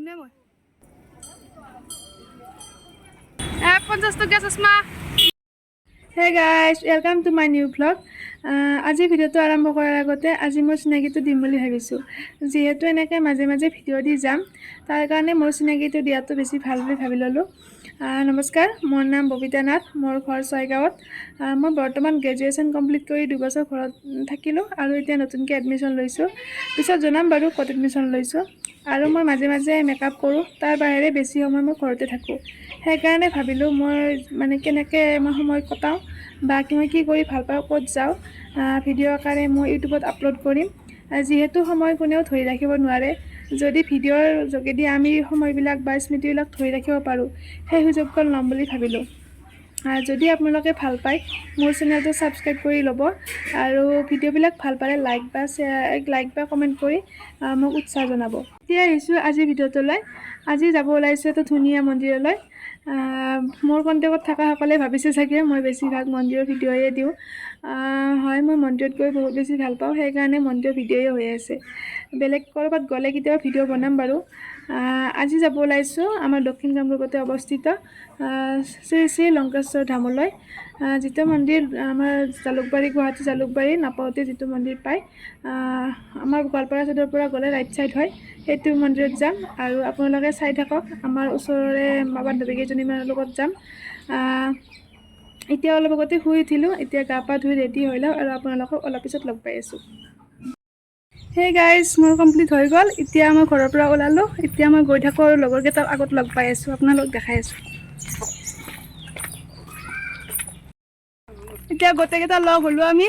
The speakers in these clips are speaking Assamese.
নুশুনে মই 50 টকীয়া চশমা Hey guys, welcome to my new vlog. আজি ভিডিওটো আৰম্ভ কৰাৰ আগতে আজি মোৰ চিনাকিটো দিম বুলি ভাবিছো যেহেতু এনেকৈ মাজে মাজে ভিডিও দি যাম তাৰ কাৰণে মোৰ চিনাকিটো দিয়াটো বেছি ভাল বুলি ভাবি ললো নমস্কাৰ মোৰ নাম ববিতা নাথ মোৰ ঘৰ ছয়গাঁৱত মই বৰ্তমান গ্ৰেজুৱেচন কমপ্লিট কৰি 2 বছৰ ঘৰত থাকিলো আৰু এতিয়া নতুনকৈ এডমিশন লৈছো পিছত জনাম বাৰু ক'ত এডমিশন লৈছো আৰু মই মাজে মাজে মেকআপ কৰো তাৰ বাহিৰে বেছি সময় মই ঘৰতে থাকো সেইকাৰণে ভাবিলো মই মানে কেনেকৈ মই সময় কটাও বা কি কৰি ভাল পাওঁ ক'ত যাওঁ ভিডিও আকাৰে মই ইউটিউবত আপলোড কৰিম যেহেতু সময় কোনেও ধৰি ৰাখিব নোৱাৰে যদি ভিডিওৰ যোগেদি আমি সময়বিলাক বা স্মৃতিবিলাক ধৰি ৰাখিব পাৰোঁ সেই সুযোগটো ল'ম বুলি ভাবিলোঁ যদি আপোনালোকে ভাল পায় মোৰ চেনেলটো সাবস্ক্ৰাইব কৰি ল'ব আৰু ভিডিওবিলাক ভাল পালে লাইক বা কমেন্ট কৰি মোক উৎসাহ জনাব এতিয়া আহিছোঁ আজি ভিডিওটোলৈ আজি যাব ওলাইছোঁ এটা ধুনীয়া মন্দিৰলৈ মোৰ কণ্টেক্টত থকা সকলে ভাবিছে চাগে মই বেছিভাগ মন্দিৰৰ ভিডিঅ'য়ে দিওঁ হয় মই মন্দিৰত গৈ বহুত বেছি ভাল পাওঁ সেইকাৰণে মন্দিৰৰ ভিডিঅ'য়ে হৈ আছে বেলেগ ক'ৰবাত গ'লে কেতিয়াবা ভিডিঅ' বনাম বাৰু আজি যাব ওলাইছোঁ আমাৰ দক্ষিণ কামৰূপতে অৱস্থিত শ্ৰী লাংকেশ্বৰ ধামলৈ যিটো মন্দিৰ আমাৰ jalukbari গুৱাহাটী jalukbari নাপাওঁতে যিটো মন্দিৰ পায় আমাৰ গোৱালপাৰা সাইডৰ পৰা গ'লে ৰাইট সাইড হয় সেইটো মন্দিৰত যাম আৰু আপোনালোকে চাই থাকক আমাৰ ওচৰৰে বান্ধৱীকেইজনীমানৰ লগত যাম এতিয়া অলপ আগতে শুই উঠিলোঁ এতিয়া গা পা ধুই ৰেডি হৈ লওঁ আৰু আপোনালোকক অলপ পিছত লগ পাই আছোঁ Hey guys, মোৰ কমপ্লিট হৈ গ'ল এতিয়া মই ঘৰৰ পৰা ওলালোঁ এতিয়া মই গৈ থাকোঁ আৰু লগৰ কেইটাক আগত লগ পাই আছোঁ আপোনালোক দেখাই আছোঁ এতিয়া গোটেইকেইটা লগ হ'লোঁ আমি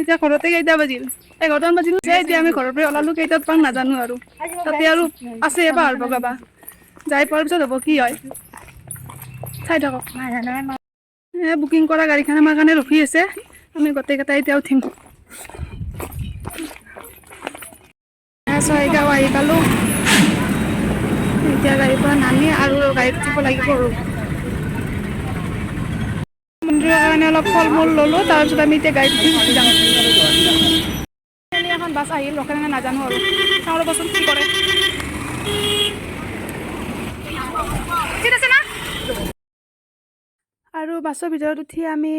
এতিয়া ঘৰতে কেইটা বাজিল 11টা বাজিল যে এতিয়া আমি ঘৰৰ পৰা ওলালোঁ কেইটাত পাম নাজানো আৰু তাতে আৰু আছে পাহাৰ বগাবা যাই পোৱাৰ পিছত হ'ব কি হয় চাই থাকক বুকিং কৰা গাড়ীখন আমাৰ কাৰণে ৰখি আছে আমি গোটেইকেইটা এতিয়া উঠিম ছয়গাঁও আহি পালোঁ এতিয়া গাড়ীৰ পৰা নামি আৰু গাড়ীত উঠিব লাগিব আৰু মন্দিৰৰ কাৰণে অলপ ফল মূল ল'লোঁ তাৰপিছত আমি এতিয়া গাড়ীত উঠি যাম এখন বাছ আহিল ৰখে নে নাজানো আৰু চাওঁ ৰ'বচোন কি কৰে ঠিক আছে না আৰু বাছৰ ভিতৰত উঠি আমি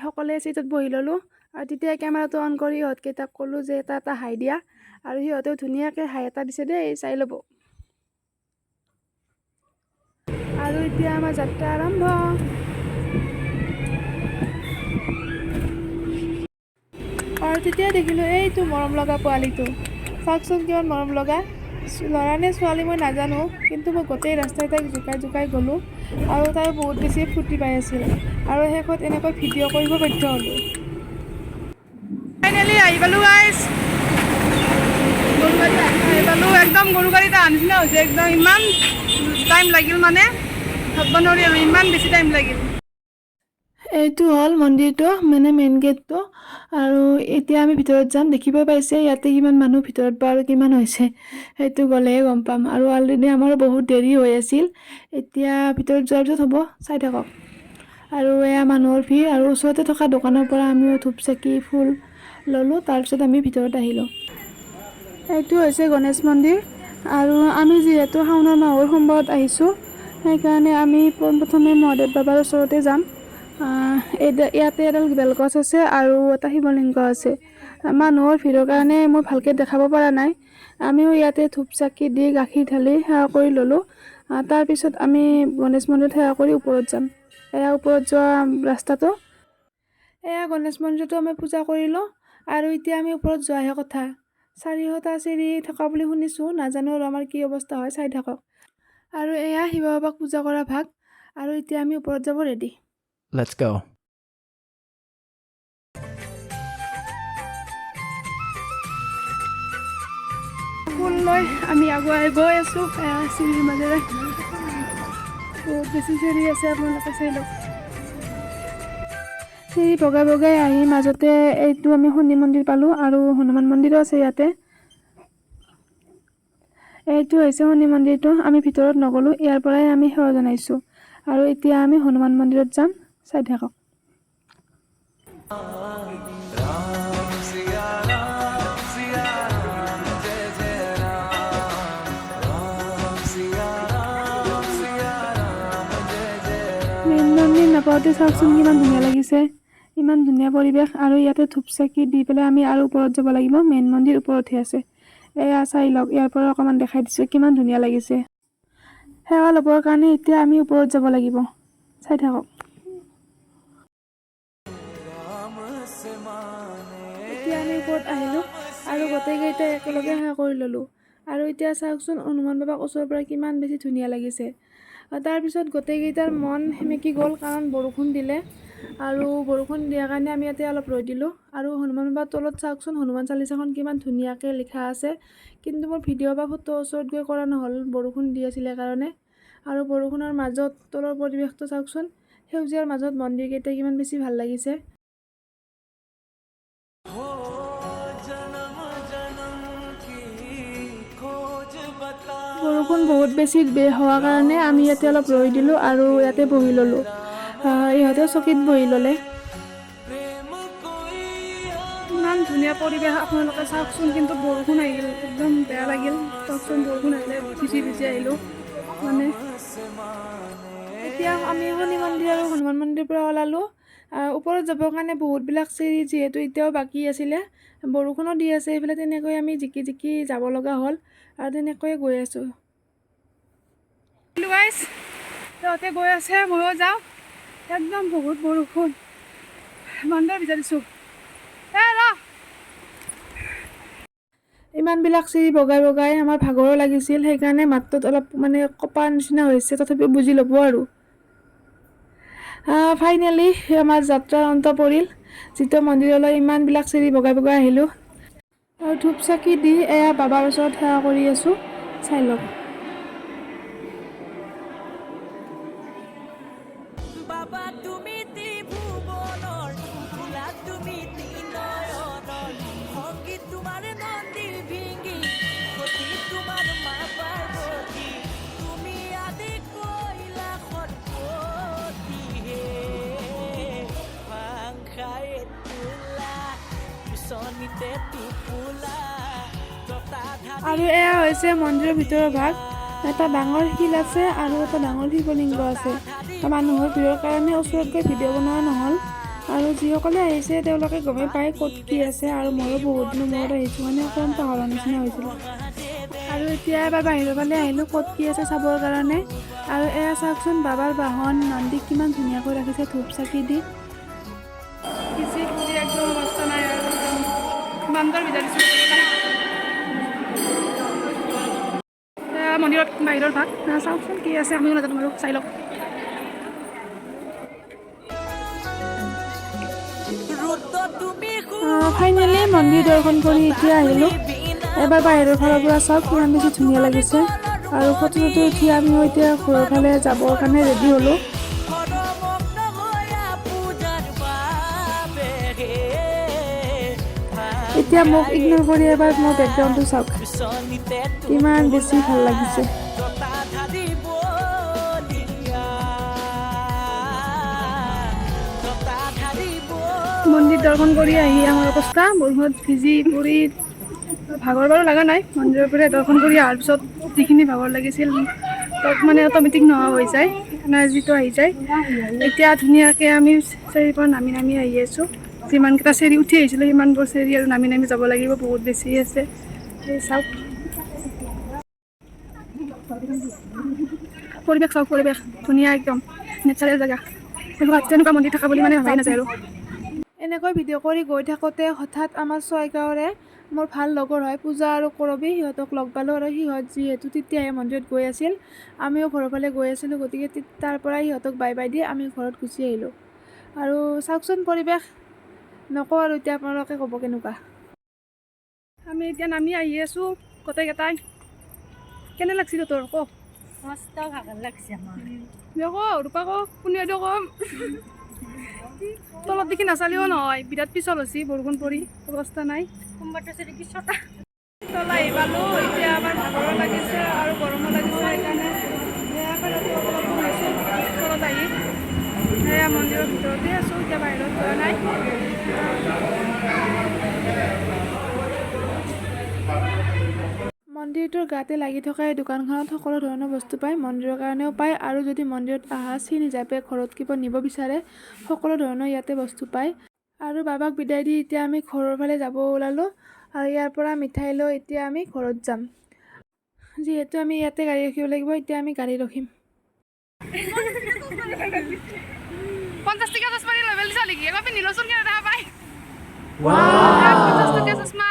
সকলোৱে চিটত বহি ল'লোঁ আৰু তেতিয়া কেমেৰাটো অন কৰি ইহঁতকেইটাক ক'লোঁ যে এটা হাই দিয়া আৰু সিহঁতেও ধুনীয়াকৈ হাই এটা দিছে দেই চাই ল'ব আৰু এতিয়া আমাৰ যাত্ৰা আৰম্ভ আৰু তেতিয়া দেখিলোঁ এইটো মৰম লগা পোৱালিটো চাওকচোন কিমান মৰম লগা ল'ৰা নে ছোৱালী মই নাজানো কিন্তু মই গোটেই ৰাস্তাই তাইক জোকাই গ'লোঁ আৰু তাই বহুত বেছি ফূৰ্তি পাই আছিল আৰু শেষত এনেকৈ ভিডিঅ' কৰিব বাধ্য হ'লোঁ ফাইনেলি আহি পালোঁ গাইজ গৰুগাড়ী আহি পালোঁ একদম গৰুগাড়ীত অহা নিচিনা হৈছে একদম ইমান টাইম লাগিল মানে ভাবিব নোৱাৰি আৰু ইমান বেছি টাইম লাগিল এইটো হ'ল মন্দিৰটো মানে মেইন গেটটো আৰু এতিয়া আমি ভিতৰত যাম দেখিব পাইছে ইয়াতে কিমান মানুহ ভিতৰত বা আৰু কিমান হৈছে সেইটো গ'লেহে গম পাম আৰু অলৰেডি আমাৰ বহুত দেৰি হৈ আছিল এতিয়া ভিতৰত যোৱাৰ পিছত হ'ব চাই থাকক আৰু এয়া মানুহৰ ভিৰ আৰু ওচৰতে থকা দোকানৰ পৰা আমিও ধূপ চাকি ফুল ল'লোঁ তাৰপিছত আমি ভিতৰত আহিলোঁ এইটো হৈছে গণেশ মন্দিৰ আৰু আমি যিহেতু শাওণ মাহৰ সোমবাৰত আহিছোঁ সেইকাৰণে আমি পোনপ্ৰথমে মহাদেৱ বাবাৰ ওচৰতে যাম ইয়াতে এডাল বেলগছ আছে আৰু এটা শিৱলিংগ আছে মানুহৰ ভিৰৰ কাৰণে মই ভালকৈ দেখাব পৰা নাই আমিও ইয়াতে ধূপ চাকি দি গাখীৰ ঢালি সেৱা কৰি ল'লোঁ তাৰপিছত আমি গণেশ মন্দিৰত সেৱা কৰি ওপৰত যাম এয়া ওপৰত যোৱা ৰাস্তাটো এয়া গণেশ মন্দিৰটো আমি পূজা কৰিলোঁ আৰু এতিয়া আমি ওপৰত যোৱাহে কথা 400টা চিৰি থকা বুলি শুনিছোঁ নাজানো আৰু আমাৰ কি অৱস্থা হয় চাই থাকক আৰু এয়া শিৱ বাবাক পূজা কৰা ভাগ আৰু এতিয়া আমি ওপৰত যাব ৰেডি Let's go. ফুল লৈ আমি আগুৱাই গৈ আছোঁ চিৰিৰ মাজেৰে বহুত বেছি চিৰি আছে আপোনালোকে চাই লওক চিৰি বগাই আহি মাজতে এইটো আমি শনি মন্দিৰ পালোঁ আৰু হনুমান মন্দিৰো আছে ইয়াতে এইটো হৈছে শনি মন্দিৰটো আমি ভিতৰত নগ'লোঁ ইয়াৰ পৰাই আমি সেৱা জনাইছোঁ আৰু এতিয়া আমি হনুমান মন্দিৰত যাম চাই থাকক নাপাওঁতে চাওকচোন কিমান ধুনীয়া লাগিছে, ইমান ধুনীয়া পৰিৱেশ। আৰু ইয়াতে ধূপ চাকি দি পেলাই আমি আৰু ওপৰত যাব লাগিব, মেইন মন্দিৰ ওপৰতহে আছে। এয়া চাই লওক, ইয়াৰ পৰা অকণমান দেখাই দিছোঁ কিমান ধুনীয়া লাগিছে। সেৱা ল'বৰ কাৰণে এতিয়া আমি ওপৰত যাব লাগিব, চাই থাকক। এতিয়া আমি ওপৰত আহিলোঁ আৰু গোটেইকেইটাই একেলগে সেৱা কৰি ল'লোঁ। আৰু এতিয়া চাওকচোন হনুমান বাবাক ওচৰৰ পৰা কিমান বেছি ধুনীয়া লাগিছে। তাৰপিছত গোটেইকেইটাৰ মন সেমেকি গ'ল, কাৰণ বৰষুণ দিলে আৰু বৰষুণ দিয়াৰ কাৰণে আমি ইয়াতে অলপ ৰৈ দিলোঁ। আৰু হনুমান বাবাৰ তলত চাওকচোন হনুমান চালিচাখন কিমান ধুনীয়াকৈ লিখা আছে, কিন্তু মোৰ ভিডিঅ' বা ফটো ওচৰত গৈ কৰা নহ'ল, বৰষুণ দি আছিলে কাৰণে। আৰু বৰষুণৰ মাজত তলৰ পৰিৱেশটো চাওকচোন, সেউজীয়াৰ মাজত মন্দিৰকেইটা কিমান বেছি ভাল লাগিছে। বৰষুণ বহুত বেছি হোৱাৰ কাৰণে আমি ইয়াতে অলপ ৰৈ দিলোঁ আৰু ইয়াতে বহি ল'লোঁ। ইহঁতেও চকীত বহি ল'লে। ইমান ধুনীয়া পৰিৱেশ আপোনালোকে চাওকচোন, কিন্তু বৰষুণ আহিল, একদম বেয়া লাগিল। চাওকচোন বৰষুণ আহিলে ভিজি ভিজি আহিলোঁ মানে। এতিয়া আমি শনি মন্দিৰ আৰু হনুমান মন্দিৰৰ পৰা ওলালোঁ। ওপৰত যাবৰ কাৰণে বহুতবিলাক চিৰি যিহেতু এতিয়াও বাকী আছিলে, বৰষুণো দি আছে এইফালে, তেনেকৈ আমি জিকি জিকি যাব লগা হ'ল আৰু তেনেকৈয়ে গৈ আছোঁ। সিহঁতে গৈ আছে, ময়ো যাওঁ। একদম বহুত বৰষুণ, বান্দৰ বিচাৰিছোঁ। ইমানবিলাক চিৰি বগাই বগাই আমাৰ ভাগৰো লাগিছিল, সেইকাৰণে মাতটোত অলপ মানে কপা নিচিনা হৈছে, তথাপিও বুজি ল'ব আৰু। ফাইনেলি আমাৰ যাত্ৰাৰ অন্ত পৰিল, যিটো মন্দিৰলৈ ইমানবিলাক চিৰি বগাই বগাই আহিলোঁ। আৰু ধূপ চাকি দি এয়া বাবাৰ ওচৰত সেৱা কৰি আছোঁ, চাই লওক। আৰু এয়া হৈছে মন্দিৰৰ ভিতৰৰ ভাগ। এটা ডাঙৰ শিল আছে আৰু এটা ডাঙৰ শিৱলিংগ আছে। মানুহৰ ভিৰৰ কাৰণে ওচৰত গৈ ভিডিঅ' বনোৱা নহ'ল। আৰু যিসকলে আহিছে তেওঁলোকে গমেই পায় ক'ত কি আছে, আৰু ময়ো বহুত দিনৰ মূৰত আহিছোঁ, মানে অকণমান পাহৰাৰ নিচিনা হৈছিল। আৰু এতিয়া এবাৰ বাহিৰৰ ফালে আহিলোঁ ক'ত কি আছে চাবৰ কাৰণে। আৰু এয়া চাওকচোন বাবাৰ বাহন নন্দীক কিমান ধুনীয়াকৈ ৰাখিছে ধূপ চাকি দি। একদম অৱস্থা নাই আৰু বান্দৰ বিচাৰিছোঁ। মন্দিৰত বাহিৰৰ ভাগ চাওকচোন কি আছে, আমিও নাজানো বাৰু, চাই লওক। ফাইনেলি মন্দিৰ দৰ্শন কৰি এতিয়া আহিলোঁ। এবাৰ বাহিৰৰ ফালৰ পৰা চাওক কিমান বেছি ধুনীয়া লাগিছে। আৰু ফটো চটো উঠি আমিও এতিয়া ঘৰৰ ফালে যাবৰ কাৰণে ৰেডি হ'লোঁ। এতিয়া মোক ইগনোৰ কৰি এবাৰ মোৰ বেকগ্ৰাউণ্ডটো চাওক, কিমান বেছি ভাল লাগিছে। মন্দিৰ দৰ্শন কৰি আহি আমাৰ অৱস্থা বৰষুণত ভিজি পৰি, ভাগৰ বাৰু লগা নাই। মন্দিৰৰ পৰা দৰ্শন কৰি অহাৰ পিছত যিখিনি ভাগৰ লাগিছিল তাত মানে অট'মেটিক নোহোৱা হৈ যায়, এনাৰ্জিটো আহি যায়। এতিয়া ধুনীয়াকৈ আমি চিৰিৰ পৰা নামি নামি আহি আছোঁ। যিমানকেইটা চিৰি উঠি আহিছিলোঁ সিমানবোৰ চিৰি আৰু নামি নামি যাব লাগিব, বহুত বেছি আছে। চাওক পৰিৱেশ, চাওক পৰিৱেশ ধুনীয়া, একদম নেচাৰেল জেগা। তেনেকুৱা মন্দিৰ থকা বুলি মানে ভবাই নাযায় আৰু। এনেকৈ ভিডিঅ' কৰি গৈ থাকোঁতে হঠাৎ আমাৰ ছয়গাঁৱৰে মোৰ ভাল লগৰ হয় পূজা আৰু কৰবী, সিহঁতক লগ পালোঁ। আৰু সিহঁত যিহেতু তেতিয়াহে মন্দিৰত গৈ আছিল, আমিও ঘৰৰ ফালে গৈ আছিলোঁ, গতিকে তাৰ পৰাই সিহঁতক বাই বাই দি আমি ঘৰত গুচি আহিলোঁ। আৰু চাওকচোন পৰিৱেশ, নকওঁ আৰু এতিয়া আপোনালোকে ক'ব কেনেকুৱা। আমি এতিয়া নামি আহি আছোঁ গোটেইকেইটাই। কেনে লাগছিল তোৰ কওক? মস্ত ভাগৰ লাগছে আমাৰ। ৰূপা কওক, কোনে দিয়ক কম। তলত দেখি নাচালেও নহয়, বিৰাট পিছল হৈছে, বৰষুণ পৰি অৱস্থা নাই। কোনোবাটো চলি কি ছটা তল আহি পালোঁ। এতিয়া আমাৰ ভাগৰো লাগিছে আৰু গৰমো লাগিছে, সেইকাৰণে তলত আহি সেয়া মন্দিৰৰ ভিতৰতে আছোঁ, এতিয়া বাহিৰত যোৱা নাই। মন্দিৰ গেটৰ গাতে লাগি থকা এই দোকানখনত সকলো ধৰণৰ বস্তু পায়, মন্দিৰৰ কাৰণেও পায় আৰু যদি মন্দিৰত আহা চিন হিচাপে ঘৰত কিবা নিব বিচাৰে সকলো ধৰণৰ ইয়াতে বস্তু পায়। আৰু বাবাক বিদায় দি এতিয়া আমি ঘৰৰ ফালে যাব ওলালোঁ আৰু ইয়াৰ পৰা মিঠাই লৈ এতিয়া আমি ঘৰত যাম। যিহেতু আমি ইয়াতে গাড়ী ৰখিব লাগিব, এতিয়া আমি গাড়ী ৰখিম। 50 টকীয়া চশমা দি লেভেল দিছা নেকি? এবাৰ পিন্ধিলচোন কেনে দেখা পাই। 50 টকীয়া চশমা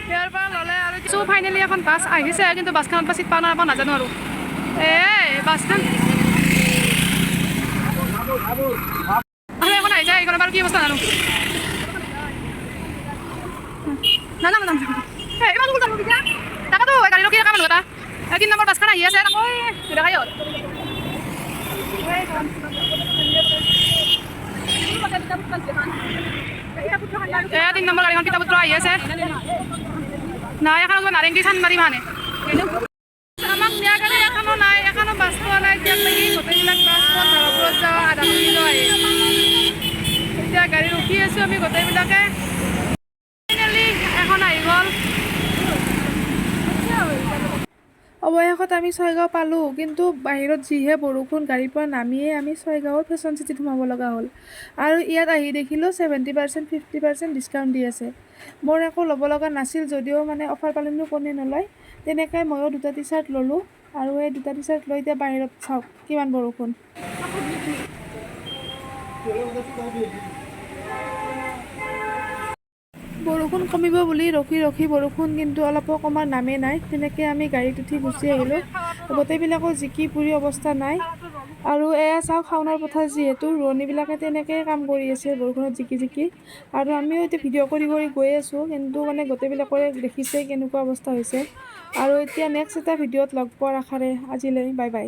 ইয়াৰ পৰা ল'লে আৰু ফাইনেলি এখন বাছ আহিছে, কিন্তু বাছখনত বা চিট পাওঁ নাপাওঁ নাজানো আৰু। বাছখন এখন আহিছে, এইখনৰ বাৰু কি অৱস্থা নাজানো। নাজানো তাকেতো গাড়ী ৰখি থকা মানুহ এটা 3 নম্বৰ বাছখন আহি আছে, আকৌ দেখাই হ'ল। 3 নম্বৰ গাড়ীখন কিতাপ পত্ৰ আহি আছে। নাই এখন নাৰেংগী চানমাৰী মানে আমাক নিয়াৰ কাৰণে এখনো নাই, এখনো বাছ পোৱা নাই। এতিয়া লাগি গোটেইবিলাক বাছ ধৰাপুৰত যাওঁ, আধা কিলো আহি এতিয়া গাড়ী ৰখি আছোঁ আমি গোটেইবিলাকে। ফাইনেলি এখন আহি গ'ল। অৱশেষত আমি ছয়গাঁও পালোঁ, কিন্তু বাহিৰত যিহে বৰষুণ গাড়ীৰ পৰা নামিয়ে আমি ছয়গাঁৱৰ ফেশ্বন চিটিত সোমাব লগা হ'ল। আৰু ইয়াত আহি দেখিলোঁ 70% 50% ডিছকাউণ্ট দি আছে। মোৰ একো ল'ব লগা নাছিল, যদিও মানে অফাৰ পালেনো কোনে নলয়। তেনেকৈ ময়ো 2টা টি চাৰ্ট ল'লোঁ আৰু এই 2টা টি চাৰ্ট লৈ এতিয়া বাহিৰত চাওক কিমান বৰষুণ। বৰষুণ কমিব বুলি ৰখি ৰখি বৰষুণ কিন্তু অলপো কমাৰ নামেই নাই। তেনেকৈ আমি গাড়ীত উঠি গুচি আহিলোঁ। গোটেইবিলাকৰ জিকি পুৰি অৱস্থা নাই। আৰু এয়া চাওক শাওনৰ পথাৰ, যিহেতু ৰোৱনীবিলাকে তেনেকৈয়ে কাম কৰি আছে বৰষুণত জিকি জিকি। আৰু আমিও এতিয়া ভিডিঅ' কৰি গৈ আছোঁ, কিন্তু মানে গোটেইবিলাকৰে দেখিছে কেনেকুৱা অৱস্থা হৈছে। আৰু এতিয়া নেক্সট এটা ভিডিঅ'ত লগ পোৱাৰ আশাৰে আজিলৈ বাই বাই।